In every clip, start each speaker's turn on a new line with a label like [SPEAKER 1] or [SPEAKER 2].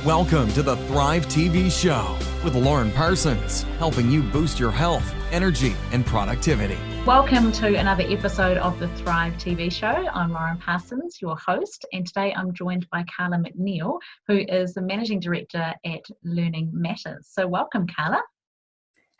[SPEAKER 1] Welcome to the Thrive TV show with Lauren Parsons, helping you boost your health, energy, and productivity.
[SPEAKER 2] Welcome to another episode of the Thrive TV show. I'm Lauren Parsons, your host, and today I'm joined by Carla McNeil, who is the Managing Director at Learning Matters. So welcome, Carla.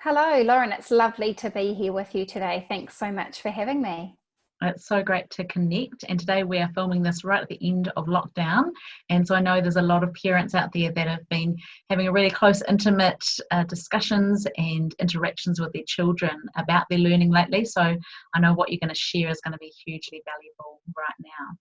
[SPEAKER 3] Hello, Lauren. It's lovely to be here with you today. Thanks so much for having me.
[SPEAKER 2] It's so great to connect, and today we are filming this right at the end of lockdown, and so I know there's a lot of parents out there that have been having a really close, intimate discussions and interactions with their children about their learning lately, so I know what you're going to share is going to be hugely valuable right now.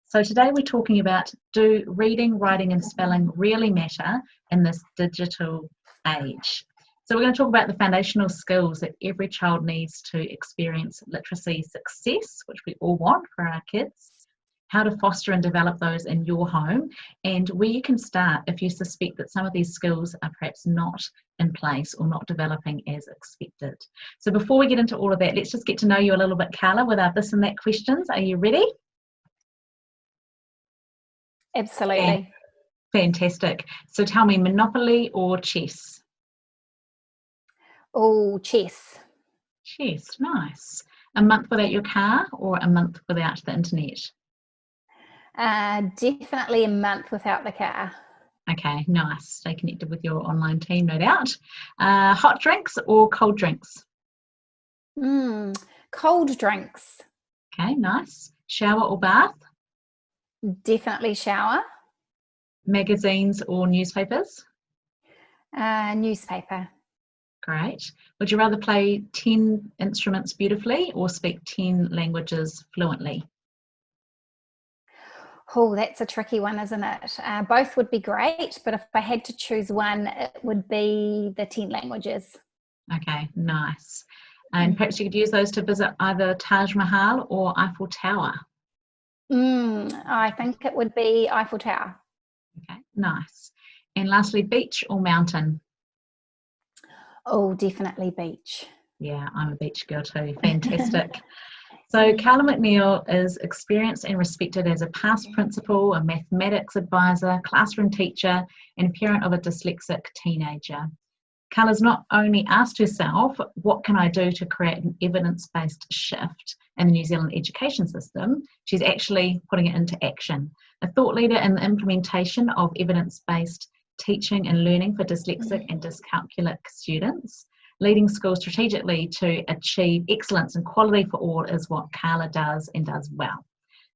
[SPEAKER 2] So today we're talking about, do reading, writing and spelling really matter in this digital age? So we're going to talk about the foundational skills that every child needs to experience literacy success, which we all want for our kids, how to foster and develop those in your home, and where you can start if you suspect that some of these skills are perhaps not in place or not developing as expected. So before we get into all of that, let's just get to know you a little bit, Carla, with our this and that questions. Are you ready?
[SPEAKER 3] Absolutely.
[SPEAKER 2] Yeah. Fantastic. So tell me, Monopoly or chess?
[SPEAKER 3] Oh, chess.
[SPEAKER 2] Chess, nice. A month without your car or a month without the internet?
[SPEAKER 3] Definitely a month without the car.
[SPEAKER 2] Okay, nice. Stay connected with your online team, no doubt. Hot drinks or cold drinks?
[SPEAKER 3] Cold drinks.
[SPEAKER 2] Okay, nice. Shower or bath?
[SPEAKER 3] Definitely shower.
[SPEAKER 2] Magazines or newspapers?
[SPEAKER 3] Newspaper.
[SPEAKER 2] Great. Would you rather play 10 instruments beautifully or speak 10 languages fluently?
[SPEAKER 3] Oh, that's a tricky one, isn't it? Both would be great, but if I had to choose one, it would be the 10 languages.
[SPEAKER 2] Okay, nice. And perhaps you could use those to visit either Taj Mahal or Eiffel Tower.
[SPEAKER 3] I think it would be Eiffel Tower.
[SPEAKER 2] Okay, nice. And lastly, beach or mountain?
[SPEAKER 3] Oh, definitely beach.
[SPEAKER 2] Yeah, I'm a beach girl too. Fantastic. So Carla McNeil is experienced and respected as a past principal, a mathematics advisor, classroom teacher, and parent of a dyslexic teenager. Carla's not only asked herself, what can I do to create an evidence-based shift in the New Zealand education system? She's actually putting it into action. A thought leader in the implementation of evidence-based teaching and learning for dyslexic and dyscalculic students. Leading schools strategically to achieve excellence and quality for all is what Carla does and does well.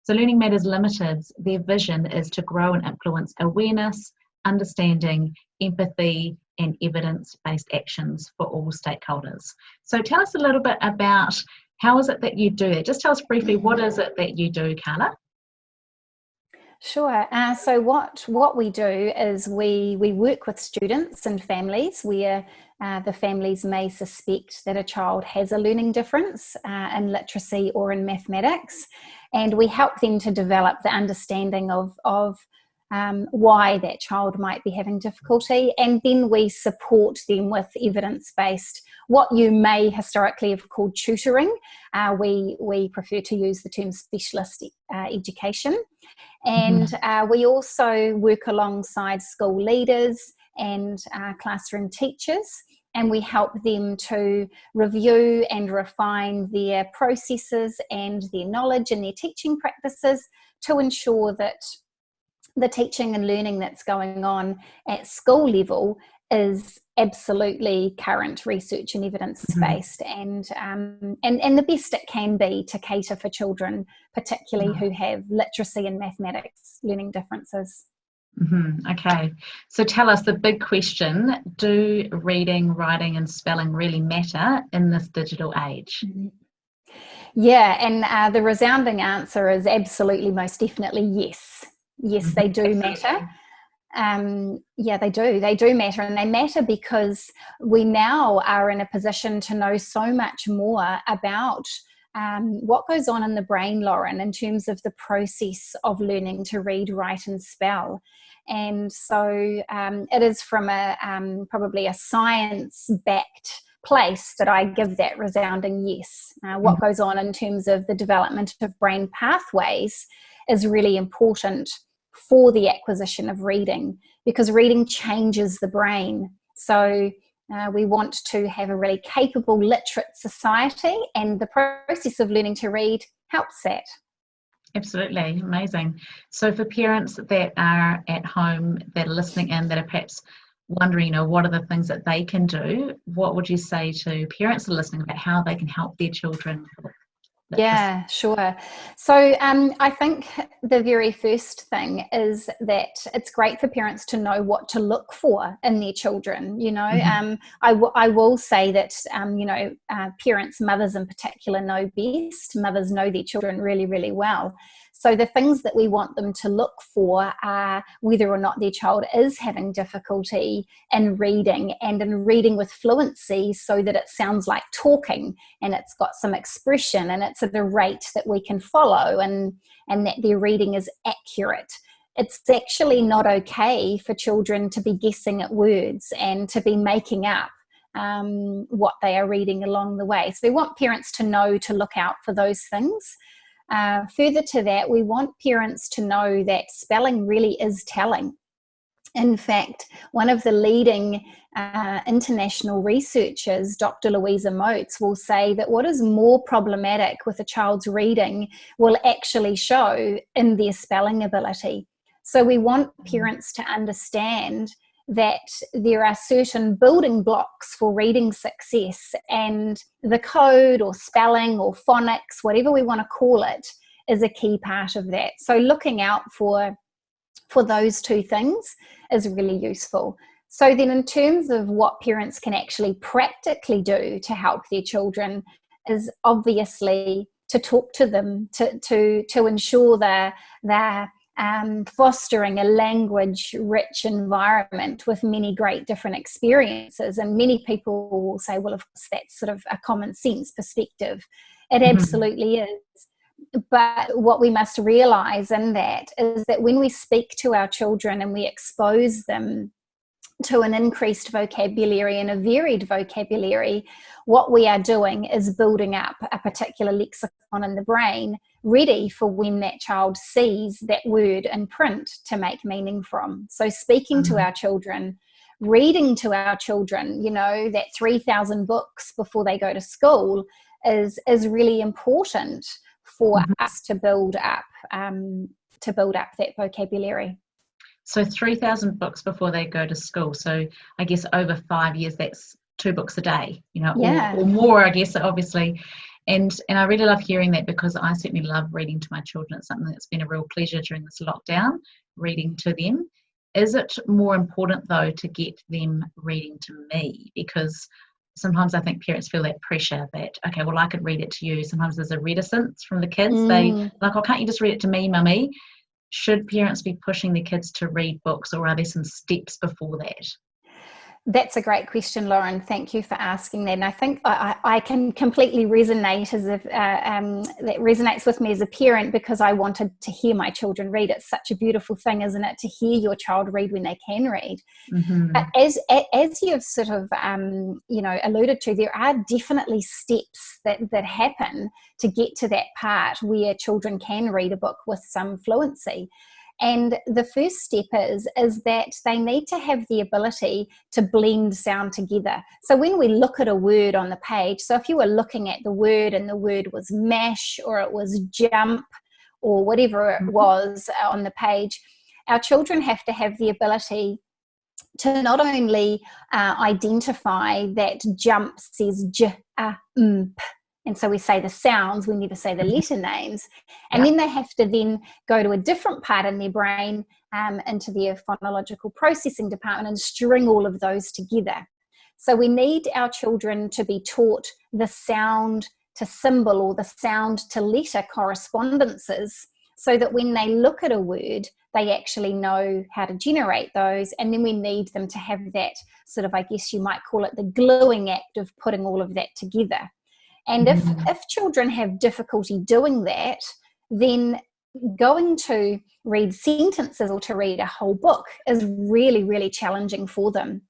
[SPEAKER 2] So Learning Matters Ltd, their vision is to grow and influence awareness, understanding, empathy, and evidence-based actions for all stakeholders. So tell us a little bit about how is it that you do it? Just tell us briefly, what is it that you do, Carla?
[SPEAKER 3] Sure. So what we do is we work with students and families where the families may suspect that a child has a learning difference in literacy or in mathematics, and we help them to develop the understanding of why that child might be having difficulty, and then we support them with evidence-based, what you may historically have called tutoring. We prefer to use the term specialist education. And we also work alongside school leaders and classroom teachers, and we help them to review and refine their processes and their knowledge and their teaching practices to ensure that the teaching and learning that's going on at school level is absolutely current research and evidence-based and the best it can be to cater for children, particularly who have literacy and mathematics learning differences.
[SPEAKER 2] Okay, so tell us the big question, do reading, writing and spelling really matter in this digital age?
[SPEAKER 3] Yeah, and the resounding answer is absolutely, most definitely yes. Yes, they do matter. Yeah, they do matter, and they matter because we now are in a position to know so much more about what goes on in the brain, Lauren, in terms of the process of learning to read, write and spell. And so it is from a probably a science-backed place that I give that resounding yes. What goes on in terms of the development of brain pathways is really important for the acquisition of reading, because reading changes the brain. So we want to have a really capable, literate society, and the process of learning to read helps that.
[SPEAKER 2] Absolutely, amazing. So for parents that are at home, that are listening in, that are perhaps wondering, what are the things that they can do, what would you say to parents that are listening about how they can help their children?
[SPEAKER 3] Yeah, sure. So I think the very first thing is that it's great for parents to know what to look for in their children. I will say that, parents, mothers in particular, know best. Mothers know their children really, really well. So the things that we want them to look for are whether or not their child is having difficulty in reading, and in reading with fluency, so that it sounds like talking and it's got some expression and it's at a rate that we can follow, and that their reading is accurate. It's actually not okay for children to be guessing at words and to be making up what they are reading along the way. So we want parents to know to look out for those things. Further to that, we want parents to know that spelling really is telling. In fact, one of the leading international researchers, Dr. Louisa Motes, will say that what is more problematic with a child's reading will actually show in their spelling ability. So we want parents to understand that there are certain building blocks for reading success, and the code or spelling or phonics, whatever we want to call it, is a key part of that. So looking out for those two things is really useful. So then, in terms of what parents can actually practically do to help their children, is obviously to talk to them, to ensure they're fostering a language-rich environment with many great different experiences. And many people will say, well, of course, that's sort of a common sense perspective. It absolutely is. But what we must realize in that is that when we speak to our children and we expose them to an increased vocabulary and a varied vocabulary, what we are doing is building up a particular lexicon in the brain, ready for when that child sees that word in print to make meaning from. So speaking to our children, reading to our children, that 3,000 books before they go to school is really important for us to build up that vocabulary.
[SPEAKER 2] So 3,000 books before they go to school. So I guess over 5 years, that's 2 books a day, or more, I guess, obviously. And I really love hearing that, because I certainly love reading to my children. It's something that's been a real pleasure during this lockdown, reading to them. Is it more important, though, to get them reading to me? Because sometimes I think parents feel that pressure that, okay, well, I could read it to you. Sometimes there's a reticence from the kids. They like, oh, can't you just read it to me, mummy? Should parents be pushing their kids to read books, or are there some steps before that?
[SPEAKER 3] That's a great question, Lauren. Thank you for asking that. And I think I can completely resonate that resonates with me as a parent, because I wanted to hear my children read. It's such a beautiful thing, isn't it, to hear your child read when they can read. But as you've sort of alluded to, there are definitely steps that happen to get to that part where children can read a book with some fluency. And the first step is that they need to have the ability to blend sound together. So when we look at a word on the page, so if you were looking at the word and the word was mash, or it was jump, or whatever it was on the page, our children have to have the ability to not only identify that jump says j, a, m, p, and so we say the sounds, we never say the letter names. And then they have to then go to a different part in their brain, into their phonological processing department, and string all of those together. So we need our children to be taught the sound to symbol or the sound to letter correspondences, so that when they look at a word, they actually know how to generate those. And then we need them to have that sort of, I guess you might call it, the gluing act of putting all of that together. And if children have difficulty doing that, then going to read sentences or to read a whole book is really, really challenging for them.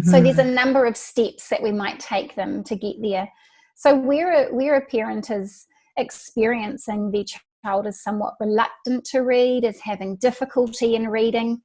[SPEAKER 3] So there's a number of steps that we might take them to get there. So where a parent is experiencing their child is somewhat reluctant to read, is having difficulty in reading,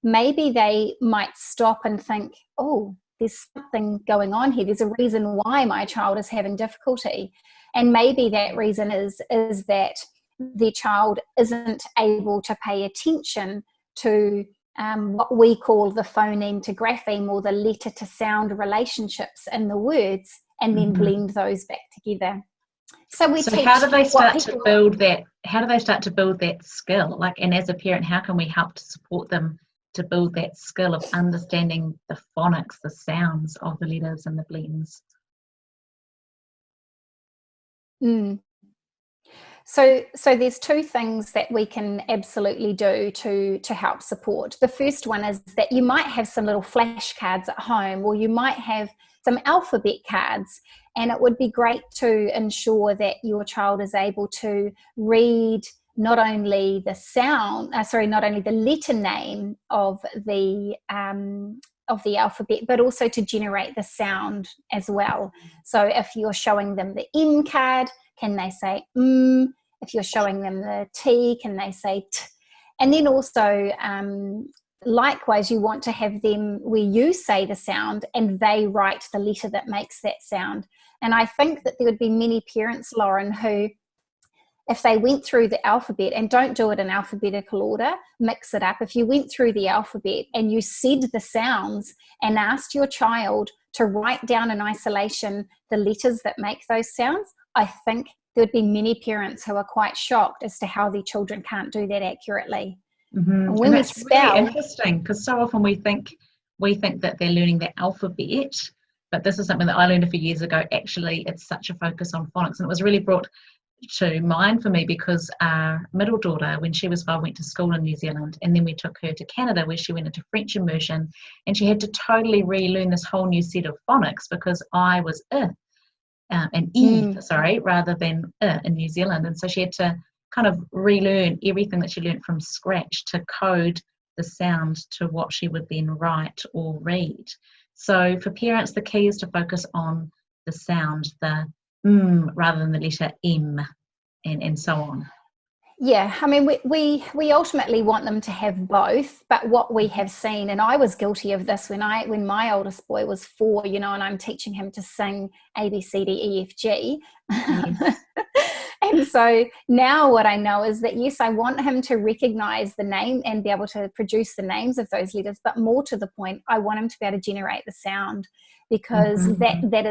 [SPEAKER 3] maybe they might stop and think, oh, there's something going on here. There's a reason why my child is having difficulty. And maybe that reason is that their child isn't able to pay attention to what we call the phoneme to grapheme, or the letter to sound relationships in the words, and then blend those back together. So
[SPEAKER 2] how do they start to build that? How do they start to build that skill? Like, and as a parent, how can we help to support them to build that skill of understanding the phonics, the sounds of the letters and the blends?
[SPEAKER 3] So there's two things that we can absolutely do to help support. The first one is that you might have some little flashcards at home, or you might have some alphabet cards, and it would be great to ensure that your child is able to read not only the letter name of the alphabet, but also to generate the sound as well. So if you're showing them the M card, can they say mm? If you're showing them the T, can they say T? And then also, likewise, you want to have them where you say the sound and they write the letter that makes that sound. And I think that there would be many parents, Lauren, who, if they went through the alphabet, and don't do it in alphabetical order, mix it up. If you went through the alphabet and you said the sounds and asked your child to write down in isolation the letters that make those sounds, I think there would be many parents who are quite shocked as to how their children can't do that accurately.
[SPEAKER 2] And when that's really interesting, because so often we think that they're learning the alphabet, but this is something that I learned a few years ago. Actually, it's such a focus on phonics, and it was really brought to mind for me because our middle daughter, when she was 5, went to school in New Zealand, and then we took her to Canada, where she went into French immersion, and she had to totally relearn this whole new set of phonics because I was and rather than in New Zealand, and so she had to kind of relearn everything that she learned from scratch to code the sound to what she would then write or read. So for parents, the key is to focus on the sound, the rather than the letter M, and so on.
[SPEAKER 3] Yeah, I mean, we ultimately want them to have both, but what we have seen, and I was guilty of this when my oldest boy was 4, and I'm teaching him to sing A, B, C, D, E, F, G. Yes. And so now what I know is that, yes, I want him to recognize the name and be able to produce the names of those letters, but more to the point, I want him to be able to generate the sound, because that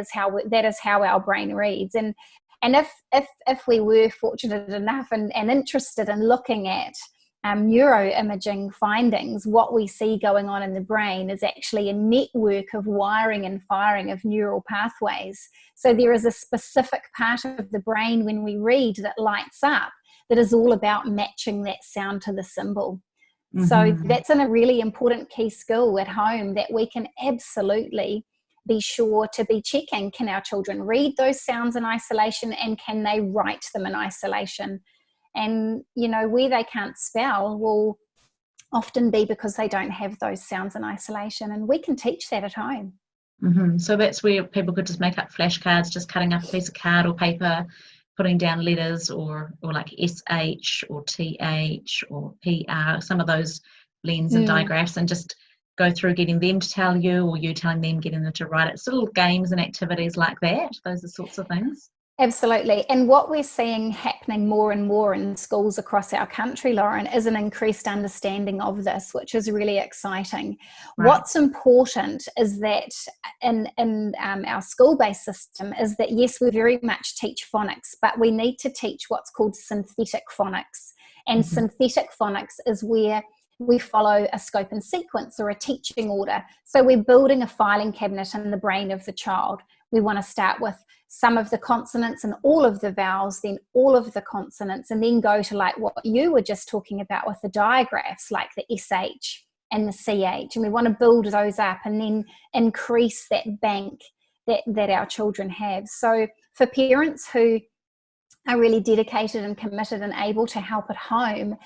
[SPEAKER 3] is how our brain reads. And if we were fortunate enough and interested in looking at neuroimaging findings, what we see going on in the brain is actually a network of wiring and firing of neural pathways. So there is a specific part of the brain when we read that lights up that is all about matching that sound to the symbol. So that's a really important key skill at home that we can absolutely be sure to be checking. Can our children read those sounds in isolation, and can they write them in isolation? And, where they can't spell will often be because they don't have those sounds in isolation, and we can teach that at home.
[SPEAKER 2] So that's where people could just make up flashcards, just cutting up a piece of card or paper, putting down letters or like SH or TH or PR, some of those blends and digraphs, and just go through getting them to tell you, or you telling them, getting them to write it. So little games and activities like that, those are sorts of things.
[SPEAKER 3] Absolutely. And what we're seeing happening more and more in schools across our country, Lauren, is an increased understanding of this, which is really exciting. Right. What's important is that in our school-based system is that, yes, we very much teach phonics, but we need to teach what's called synthetic phonics. And synthetic phonics is where we follow a scope and sequence, or a teaching order. So we're building a filing cabinet in the brain of the child. We want to start with some of the consonants and all of the vowels, then all of the consonants, and then go to like what you were just talking about with the digraphs, like the SH and the CH. And we want to build those up and then increase that bank that our children have. So for parents who are really dedicated and committed and able to help at home,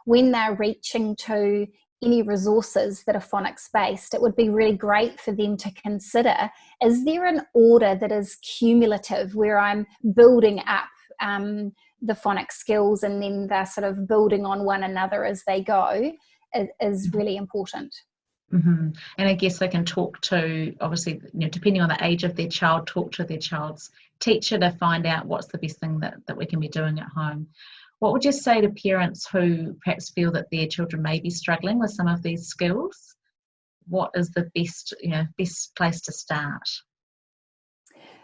[SPEAKER 3] when they're reaching to any resources that are phonics based, it would be really great for them to consider, is there an order that is cumulative where I'm building up the phonics skills, and then they're sort of building on one another as they go, is really important.
[SPEAKER 2] Mm-hmm. And I guess they can talk to, obviously, depending on the age of their child, talk to their child's teacher to find out what's the best thing that we can be doing at home. What would you say to parents who perhaps feel that their children may be struggling with some of these skills? What is the best place to start?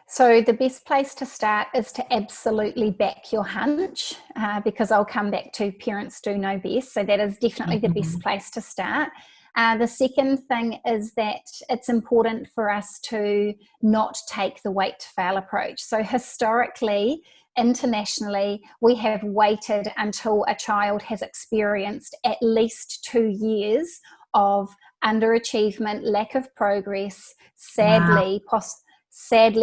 [SPEAKER 3] So the best place to start is to absolutely back your hunch, because I'll come back to parents do know best. So that is definitely the best place to start. The second thing is that it's important for us to not take the wait to fail approach. So historically, internationally, we have waited until a child has experienced at least 2 years of underachievement, lack of progress, sadly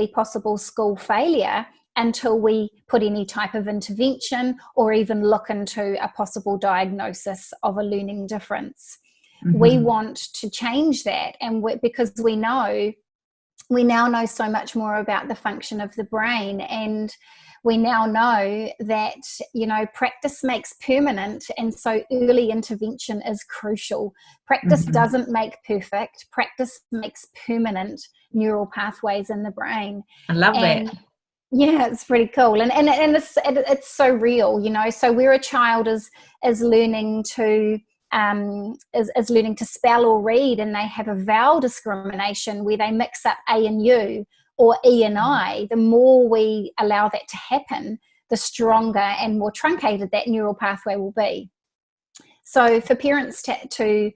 [SPEAKER 3] possible school failure, until we put any type of intervention or even look into a possible diagnosis of a learning difference. Mm-hmm. We want to change that, and because we now know so much more about the function of the brain, and we now know that practice makes permanent, and so early intervention is crucial. Practice doesn't make perfect. Practice makes permanent neural pathways in the brain.
[SPEAKER 2] I love that.
[SPEAKER 3] Yeah, it's pretty cool, and it's so real, So where a child is learning to is learning to spell or read, and they have a vowel discrimination where they mix up A and U or E and I, the more we allow that to happen, the stronger and more truncated that neural pathway will be. So for parents to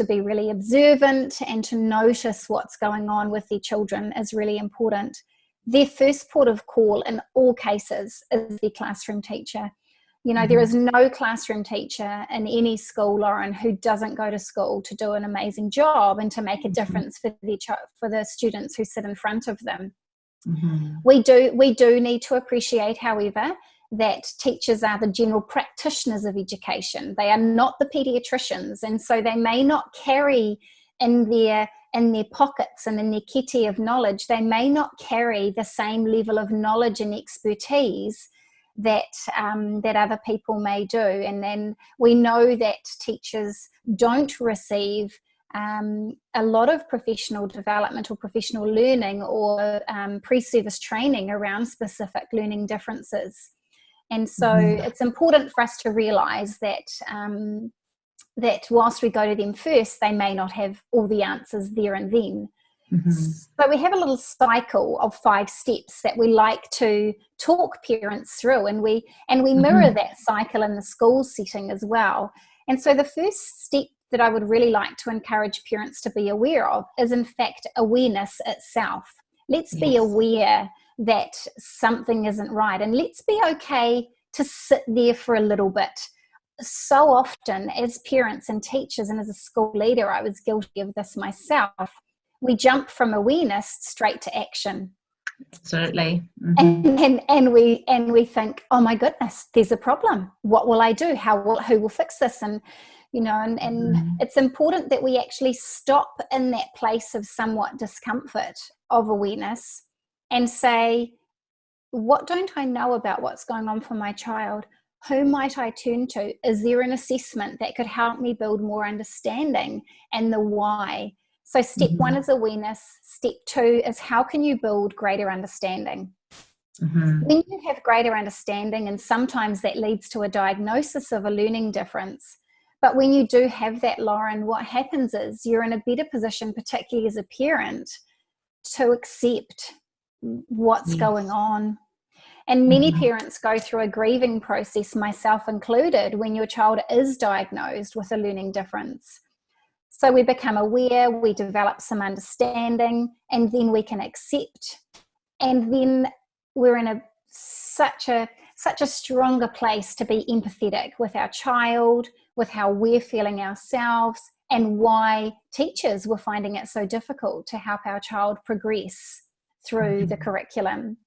[SPEAKER 3] be really observant and to notice what's going on with their children is really important. Their first port of call in all cases is their classroom teacher. There is no classroom teacher in any school, Lauren, who doesn't go to school to do an amazing job and to make a difference for the students who sit in front of them. Mm-hmm. We do need to appreciate, however, that teachers are the general practitioners of education. They are not the pediatricians, and so they may not carry in their pockets and in their kitty of knowledge, they may not carry the same level of knowledge and expertise that other people may do. And then we know that teachers don't receive a lot of professional development or professional learning or pre-service training around specific learning differences. And so it's important for us to realise that whilst we go to them first, they may not have all the answers there and then. Mm-hmm. So we have a little cycle of 5 steps that we like to talk parents through, and we mirror that cycle in the school setting as well. And so the first step that I would really like to encourage parents to be aware of is, in fact, awareness itself. Let's be aware that something isn't right, and let's be okay to sit there for a little bit. So often as parents and teachers, and as a school leader, I was guilty of this myself, we jump from awareness straight to action.
[SPEAKER 2] Absolutely. Mm-hmm.
[SPEAKER 3] And we think, oh my goodness, there's a problem. What will I do? Who will fix this? And it's important that we actually stop in that place of somewhat discomfort of awareness and say, what don't I know about what's going on for my child? Who might I turn to? Is there an assessment that could help me build more understanding, and the why? So step 1 is awareness. Step 2 is how can you build greater understanding? Mm-hmm. When you have greater understanding, and sometimes that leads to a diagnosis of a learning difference, but when you do have that, Lauren, what happens is you're in a better position, particularly as a parent, to accept what's going on. And many parents go through a grieving process, myself included, when your child is diagnosed with a learning difference. So we become aware, we develop some understanding, and then we can accept. And then we're in such a stronger place to be empathetic with our child, with how we're feeling ourselves, and why teachers were finding it so difficult to help our child progress through the curriculum.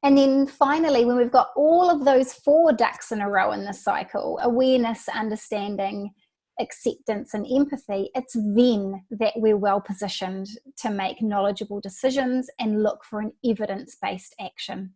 [SPEAKER 3] And then finally, when we've got all of those 4 ducks in a row in the cycle, awareness, understanding, acceptance, and empathy, it's then that we're well positioned to make knowledgeable decisions and look for an evidence-based action.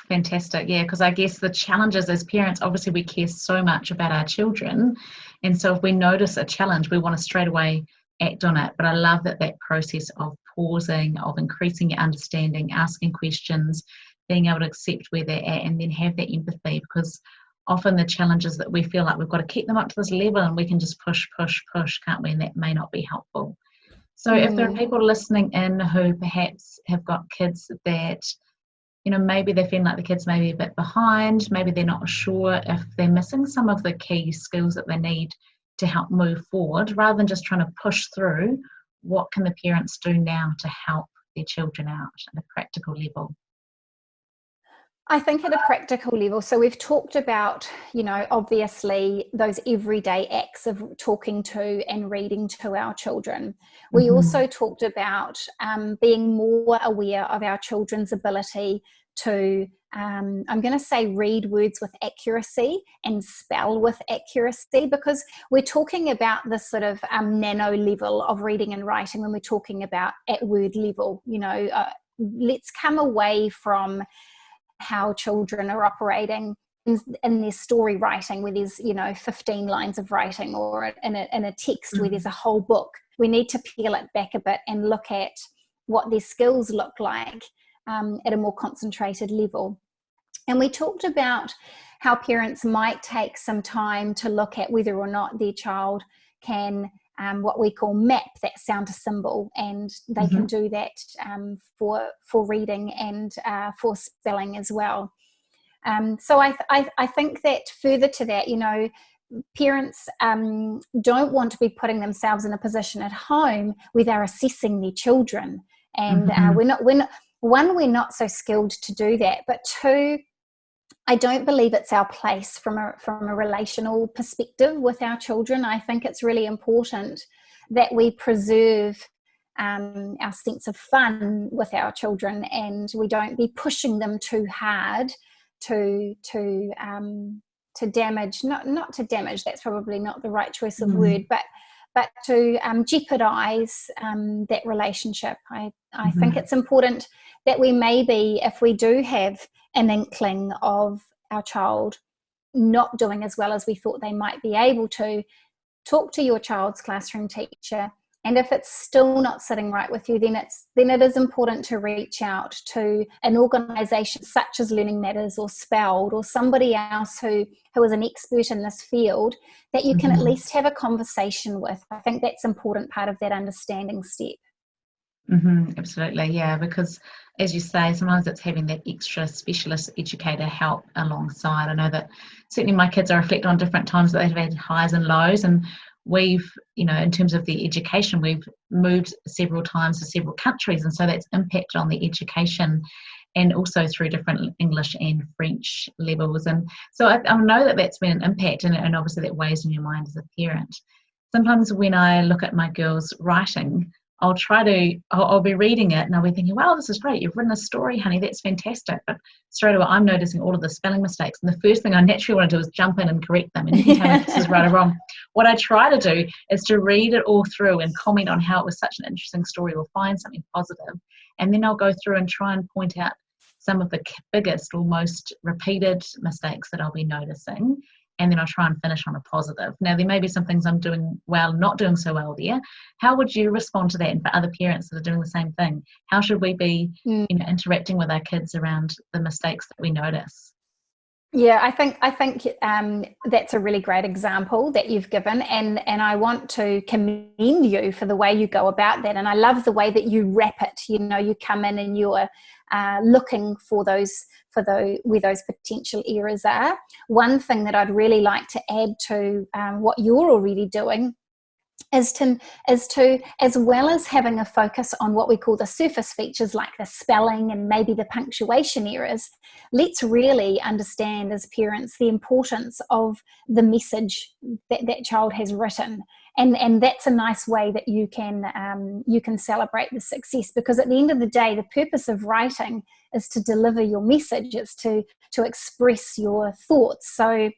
[SPEAKER 2] Fantastic. Yeah, because I guess the challenges as parents, obviously we care so much about our children. And so if we notice a challenge, we want to straight away act on it. But I love that process of pausing, of increasing your understanding, asking questions, being able to accept where they're at, and then have that empathy, because often the challenges that we feel like we've got to keep them up to this level and we can just push, can't we? And that may not be helpful. So if there are people listening in who perhaps have got kids that, maybe they feel like the kids may be a bit behind, maybe they're not sure if they're missing some of the key skills that they need to help move forward, rather than just trying to push through, what can the parents do now to help their children out at a practical level?
[SPEAKER 3] I think at a practical level, so we've talked about, obviously those everyday acts of talking to and reading to our children. We also talked about being more aware of our children's ability to, I'm going to say, read words with accuracy and spell with accuracy, because we're talking about this sort of nano level of reading and writing when we're talking about at word level. Let's come away from how children are operating in their story writing, where there's 15 lines of writing, or in a text where there's a whole book. We need to peel it back a bit and look at what their skills look like at a more concentrated level. And we talked about how parents might take some time to look at whether or not their child can what we call map that sound to symbol, and they can do that for reading and for spelling as well. So I think that further to that, parents don't want to be putting themselves in a position at home where they're assessing their children, and we're not so skilled to do that. But two, I don't believe it's our place from a relational perspective with our children. I think it's really important that we preserve our sense of fun with our children, and we don't be pushing them too hard to damage, not to damage, that's probably not the right choice of word, but to jeopardize that relationship. I think it's important that we maybe, if we do have an inkling of our child not doing as well as we thought they might be able to, talk to your child's classroom teacher. And if it's still not sitting right with you, then it is important to reach out to an organisation such as Learning Matters or Spelled, or somebody else who is an expert in this field that you can at least have a conversation with. I think that's an important part of that understanding step.
[SPEAKER 2] Absolutely, yeah, because as you say, sometimes it's having that extra specialist educator help alongside. I know that certainly my kids are reflecting on different times that they've had highs and lows, and we've, in terms of the education, we've moved several times to several countries, and so that's impacted on the education, and also through different English and French levels. And so I know that that's been an impact, and obviously that weighs in your mind as a parent. Sometimes when I look at my girls' writing, I'll be reading it and I'll be thinking, wow, this is great. You've written a story, honey. That's fantastic. But straight away, I'm noticing all of the spelling mistakes. And the first thing I naturally want to do is jump in and correct them. And you can tell me if this is right or wrong. What I try to do is to read it all through and comment on how it was such an interesting story, or find something positive. And then I'll go through and try and point out some of the biggest or most repeated mistakes that I'll be noticing. And then I'll try and finish on a positive. Now, there may be some things I'm doing well, not doing so well there. How would you respond to that? And for other parents that are doing the same thing, how should we be interacting with our kids around the mistakes that we notice?
[SPEAKER 3] Yeah, I think that's a really great example that you've given, and I want to commend you for the way you go about that. And I love the way that you wrap it. You come in and you're looking for where those potential errors are. One thing that I'd really like to add to what you're already doing is to, as well as having a focus on what we call the surface features like the spelling and maybe the punctuation errors, let's really understand as parents the importance of the message that child has written. And that's a nice way that you can celebrate the success, because at the end of the day, the purpose of writing is to deliver your message. It's to express your thoughts. So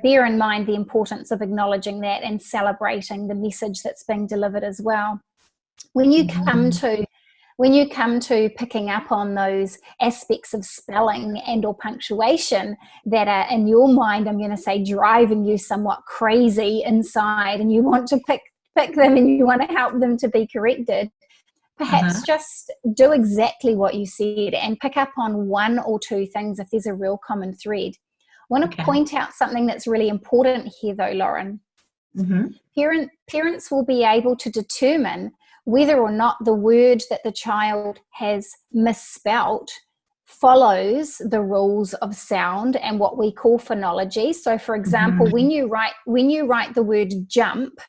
[SPEAKER 3] bear in mind the importance of acknowledging that and celebrating the message that's being delivered as well. When you come to when you come to picking up on those aspects of spelling and or punctuation that are in your mind, I'm going to say, driving you somewhat crazy inside, and you want to pick them and you want to help them to be corrected, perhaps just do exactly what you said and pick up on one or two things if there's a real common thread. I want to point out something that's really important here though, Lauren. Parents will be able to determine whether or not the word that the child has misspelt follows the rules of sound and what we call phonology. So for example, when you write the word jump,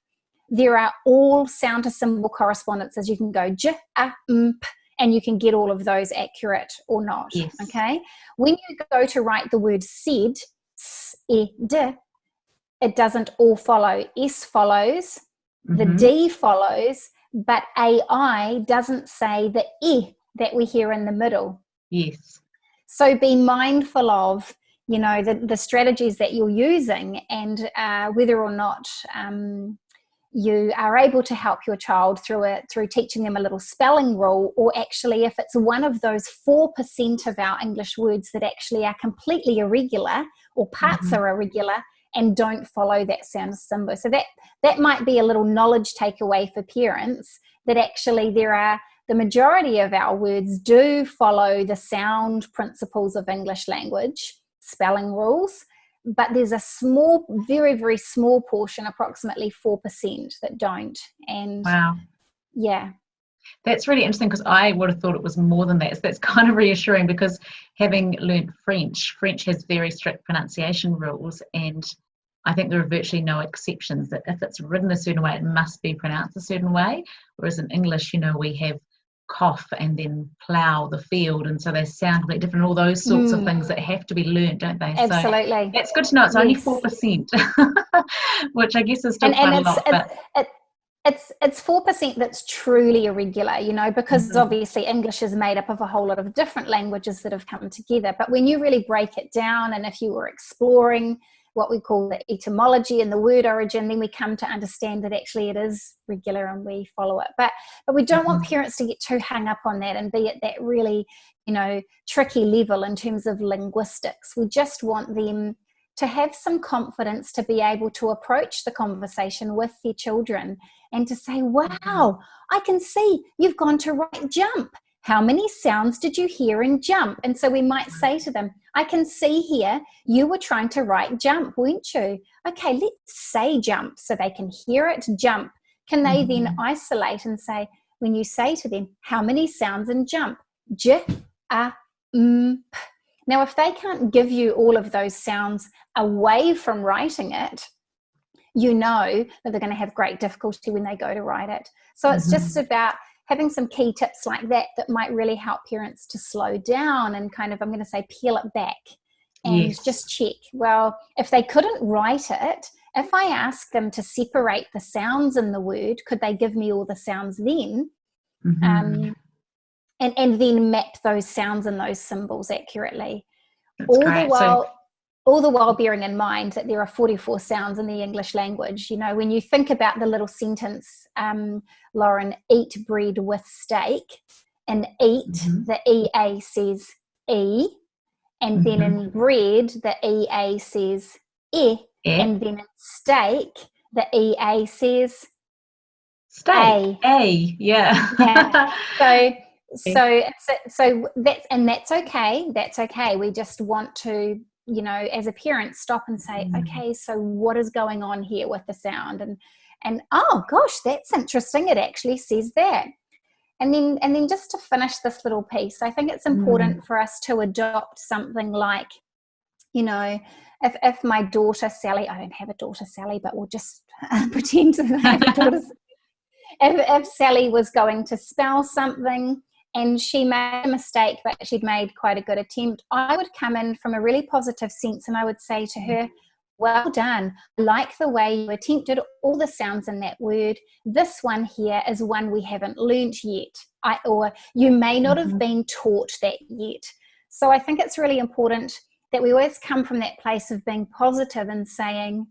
[SPEAKER 3] there are all sound to symbol correspondences. You can go j, a, m, p, and you can get all of those accurate or not.
[SPEAKER 2] Yes.
[SPEAKER 3] Okay. When you go to write the word said, s, e, d, it doesn't all follow. S follows, the D follows, but AI doesn't say the E that we hear in the middle.
[SPEAKER 2] Yes.
[SPEAKER 3] So be mindful of, you know, the strategies that you're using, and whether or not you are able to help your child through teaching them a little spelling rule, or actually if it's one of those 4% of our English words that actually are completely irregular or parts are irregular and don't follow that sound symbol. So that might be a little knowledge takeaway for parents, that actually the majority of our words do follow the sound principles of English language, spelling rules, but there's a small, very, very small portion, approximately 4%, that don't. And
[SPEAKER 2] wow.
[SPEAKER 3] Yeah.
[SPEAKER 2] That's really interesting, because I would have thought it was more than that. So that's kind of reassuring, because having learned French has very strict pronunciation rules, and I think there are virtually no exceptions, that if it's written a certain way, it must be pronounced a certain way. Whereas in English, you know, we have cough and then plough the field, and so they sound completely different. All those sorts of things that have to be learnt, don't they?
[SPEAKER 3] Absolutely.
[SPEAKER 2] So it's good to know it's only 4%, which I guess is still quite a lot.
[SPEAKER 3] It's 4% that's truly irregular, you know, because obviously English is made up of a whole lot of different languages that have come together. But when you really break it down, and if you were exploring what we call the etymology and the word origin, then we come to understand that actually it is regular and we follow it. But we don't want parents to get too hung up on that and be at that really, you know, tricky level in terms of linguistics. We just want them to have some confidence to be able to approach the conversation with their children and to say, wow, I can see you've gone to write jump. How many sounds did you hear in jump? And so we might say to them, I can see here you were trying to write jump, weren't you? Okay, let's say jump so they can hear it, jump. Can they then isolate and say, when you say to them, how many sounds in jump? J, a, m, p. Now, if they can't give you all of those sounds away from writing it, you know that they're going to have great difficulty when they go to write it. So it's just about having some key tips like that might really help parents to slow down and kind of, I'm going to say, peel it back and just check. Well, if they couldn't write it, if I ask them to separate the sounds in the word, could they give me all the sounds then? And then map those sounds and those symbols accurately. All the while bearing in mind that there are 44 sounds in the English language. You know, when you think about the little sentence, Lauren, eat bread with steak, and eat, the EA says E, and then in bread, the EA says E, and then in steak, the EA says
[SPEAKER 2] steak. Yeah.
[SPEAKER 3] So that's okay. That's okay. We just want to, you know, as a parent, stop and say, okay, so what is going on here with the sound? And oh gosh, that's interesting. It actually says that. And then just to finish this little piece, I think it's important for us to adopt something like, you know, if my daughter Sally, I don't have a daughter Sally, but we'll just pretend to have a daughter. If Sally was going to spell something and she made a mistake, but she'd made quite a good attempt, I would come in from a really positive sense and I would say to her, well done. I like the way you attempted all the sounds in that word. This one here is one we haven't learnt yet, or you may not have been taught that yet. So I think it's really important that we always come from that place of being positive and saying,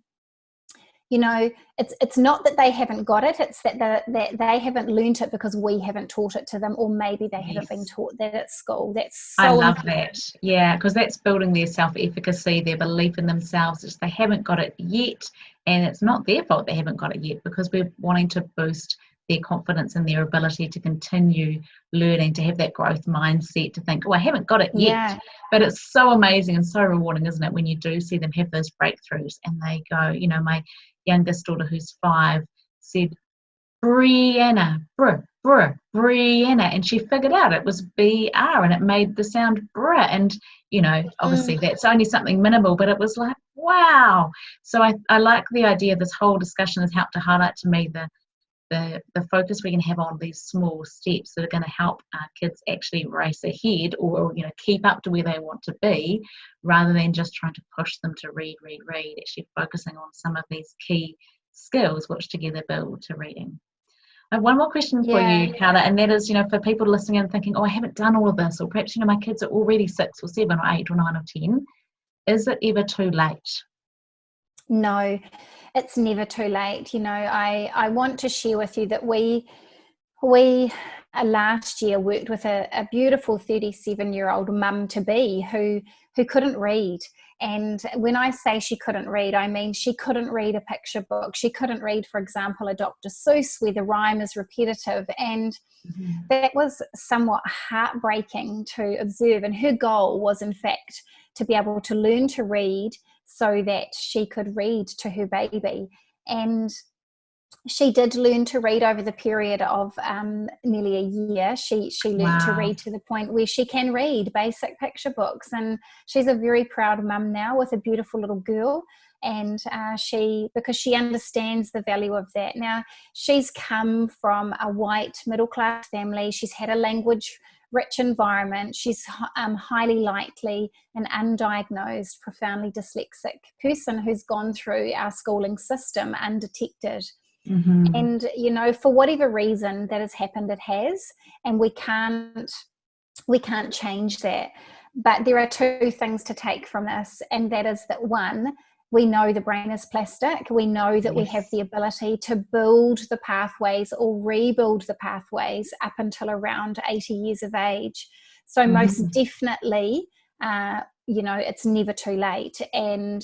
[SPEAKER 3] you know, it's not that they haven't got it, it's that they haven't learnt it because we haven't taught it to them, or maybe they haven't been taught that at school. That's so
[SPEAKER 2] I love
[SPEAKER 3] important.
[SPEAKER 2] that. Yeah, because that's building their self-efficacy, their belief in themselves. It's they haven't got it yet, and it's not their fault they haven't got it yet, because we're wanting to boost their confidence and their ability to continue learning, to have that growth mindset, to think, oh, I haven't got it yet.
[SPEAKER 3] Yeah.
[SPEAKER 2] But it's so amazing and so rewarding, isn't it, when you do see them have those breakthroughs and they go, you know, my youngest daughter who's 5 said, Brianna, Brianna, and she figured out it was BR and it made the sound br, and you know, obviously that's only something minimal, but it was like, wow. So I like the idea. This whole discussion has helped to highlight to me the focus we can have on these small steps that are going to help our kids actually race ahead, or you know, keep up to where they want to be, rather than just trying to push them to read, actually focusing on some of these key skills which together build to reading. I have one more question for you, Carla, and that is, you know, for people listening and thinking, oh, I haven't done all of this, or perhaps, you know, my kids are already 6 or 7 or 8 or 9 or 10. Is it ever too late?
[SPEAKER 3] No, it's never too late. You know, I want to share with you that we last year worked with a beautiful 37-year-old mum-to-be who couldn't read. And when I say she couldn't read, I mean she couldn't read a picture book. She couldn't read, for example, a Dr. Seuss where the rhyme is repetitive. And that was somewhat heartbreaking to observe. And her goal was, in fact, to be able to learn to read so that she could read to her baby. And she did learn to read over the period of nearly a year. She learned to read to the point where she can read basic picture books, and she's a very proud mum now with a beautiful little girl. And because she understands the value of that. Now, she's come from a white middle class family. She's had a language rich environment. She's highly likely an undiagnosed, profoundly dyslexic person who's gone through our schooling system undetected. And, you know, for whatever reason that has happened, it has, and we can't change that. But there are 2 things to take from this, and that is that, one, we know the brain is plastic. We know that we have the ability to build the pathways or rebuild the pathways up until around 80 years of age. So most definitely, you know, it's never too late. And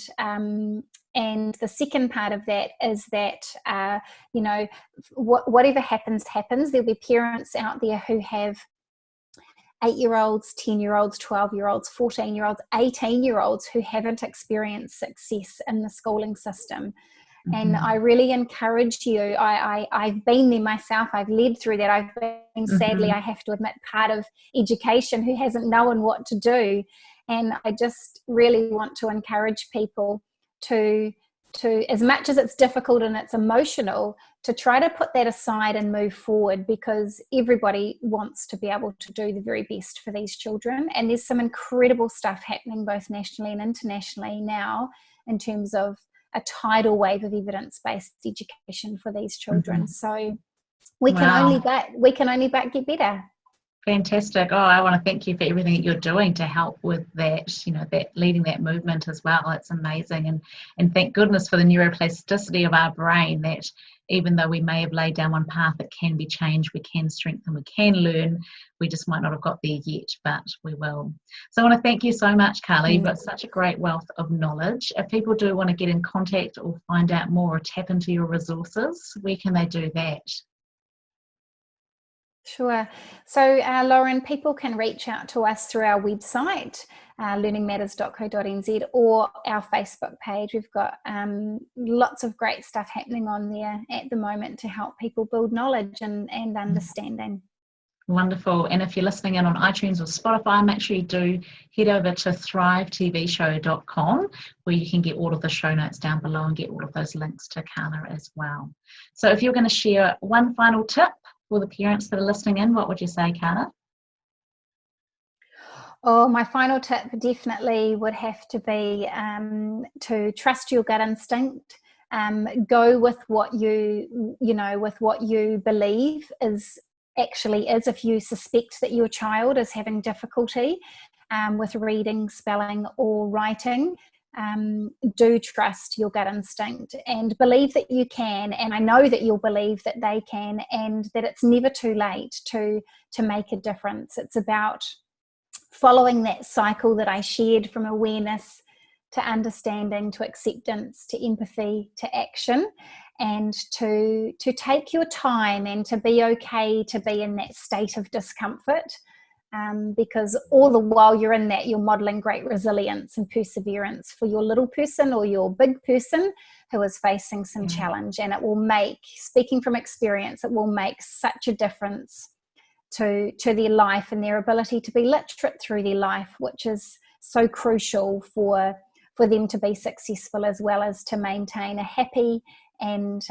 [SPEAKER 3] the second part of that is that, you know, whatever happens. There'll be parents out there who have 8-year-olds, 10-year-olds, 12-year-olds, 14-year-olds, 18-year-olds who haven't experienced success in the schooling system. And I really encourage you. I've been there myself. I've led through that. I've been, sadly, I have to admit, part of education who hasn't known what to do. And I just really want to encourage people to, as much as it's difficult and it's emotional, to try to put that aside and move forward, because everybody wants to be able to do the very best for these children. And there's some incredible stuff happening both nationally and internationally now in terms of a tidal wave of evidence-based education for these children. So we can only but get better.
[SPEAKER 2] Fantastic. Oh, I want to thank you for everything that you're doing to help with that, you know, that leading that movement as well. It's amazing. And thank goodness for the neuroplasticity of our brain, that even though we may have laid down one path, it can be changed, we can strengthen, we can learn. We just might not have got there yet, but we will. So I want to thank you so much, Carla. You've got such a great wealth of knowledge. If people do want to get in contact or find out more or tap into your resources, where can they do that?
[SPEAKER 3] Sure. So, Lauren, people can reach out to us through our website, learningmatters.co.nz, or our Facebook page. We've got lots of great stuff happening on there at the moment to help people build knowledge and understanding.
[SPEAKER 2] Wonderful. And if you're listening in on iTunes or Spotify, make sure you do head over to thrivetvshow.com, where you can get all of the show notes down below and get all of those links to Carla as well. So if you're going to share one final tip for the parents that are listening in, what would you say, Carla?
[SPEAKER 3] Oh, my final tip definitely would have to be to trust your gut instinct. Go with what with what you believe is. If you suspect that your child is having difficulty with reading, spelling or writing, do trust your gut instinct and believe that you can, and I know that you'll believe that they can, and that it's never too late to make a difference. It's about following that cycle that I shared, from awareness to understanding to acceptance to empathy to action, and to take your time and to be okay to be in that state of discomfort. Because all the while you're in that, you're modeling great resilience and perseverance for your little person or your big person who is facing some challenge. And it will make, speaking from experience, it will make such a difference to their life and their ability to be literate through their life, which is so crucial for them to be successful, as well as to maintain a happy and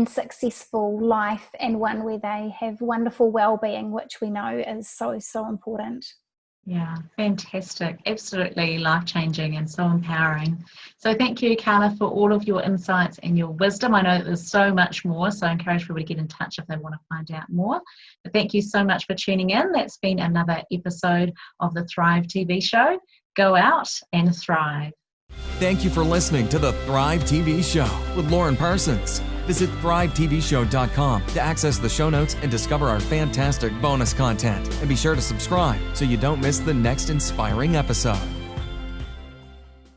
[SPEAKER 3] successful life, and one where they have wonderful well-being, which we know is so important.
[SPEAKER 2] Yeah, fantastic. Absolutely life-changing and so empowering. So thank you, Carla, for all of your insights and your wisdom. I know that there's so much more, so I encourage people to get in touch if they want to find out more. But thank you so much for tuning in. That's been another episode of the Thrive TV show. Go out and thrive.
[SPEAKER 1] Thank you for listening to the Thrive TV show with Lauren Parsons. Visit thrivetvshow.com to access the show notes and discover our fantastic bonus content. And be sure to subscribe so you don't miss the next inspiring episode.